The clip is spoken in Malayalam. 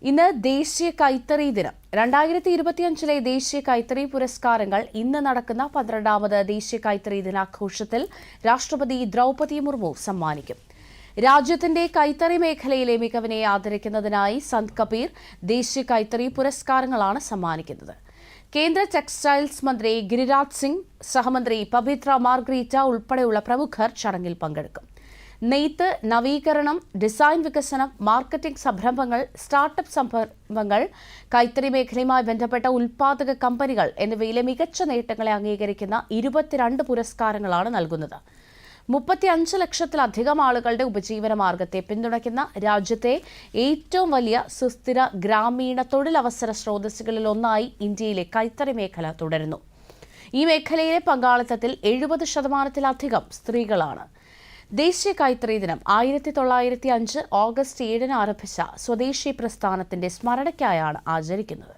ഇന്ന് ദേശീയ കൈത്തറി ദിനം. 2025 ദേശീയ കൈത്തറി പുരസ്കാരങ്ങൾ ഇന്ന് നടക്കുന്ന 12ാമത് ദേശീയ കൈത്തറി ദിനാഘോഷത്തിൽ രാഷ്ട്രപതി ദ്രൗപദി മുർമു സമ്മാനിക്കും. രാജ്യത്തിന്റെ കൈത്തറി മേഖലയിലെ മികവിനെ ആദരിക്കുന്നതിനായി സന്ത് കബീർ ദേശീയ കൈത്തറി പുരസ്കാരങ്ങളാണ് സമ്മാനിക്കുന്നത്. കേന്ദ്ര ടെക്സ്റ്റൈൽസ് മന്ത്രി ഗിരിരാജ് സിംഗ്, സഹമന്ത്രി പവിത്ര മാർഗ്രീറ്റ ഉൾപ്പെടെയുള്ള പ്രമുഖർ ചടങ്ങിൽ പങ്കെടുക്കും. നെയ്ത്ത്, നവീകരണം, ഡിസൈൻ വികസനം, മാർക്കറ്റിംഗ് സംരംഭങ്ങൾ, സ്റ്റാർട്ടപ്പ് സംരംഭങ്ങൾ, കൈത്തറി മേഖലയുമായി ബന്ധപ്പെട്ട ഉൽപ്പാദക കമ്പനികൾ എന്നിവയിലെ മികച്ച നേട്ടങ്ങളെ അംഗീകരിക്കുന്ന 22 പുരസ്കാരങ്ങളാണ് നൽകുന്നത്. 35 ലക്ഷത്തിലധികം ആളുകളുടെ ഉപജീവന മാർഗത്തെ പിന്തുണയ്ക്കുന്ന രാജ്യത്തെ ഏറ്റവും വലിയ സുസ്ഥിര ഗ്രാമീണ തൊഴിലവസര സ്രോതസ്സുകളിൽ ഒന്നായി ഇന്ത്യയിലെ കൈത്തറി മേഖല തുടരുന്നു. ഈ മേഖലയിലെ പങ്കാളിത്തത്തിൽ 70% സ്ത്രീകളാണ്. ദേശീയ കൈത്തറി ദിനം 1905 ഓഗസ്റ്റ് 7 ആരംഭിച്ച സ്വദേശി പ്രസ്ഥാനത്തിന്റെ സ്മരണയ്ക്കായാണ് ആചരിക്കുന്നത്.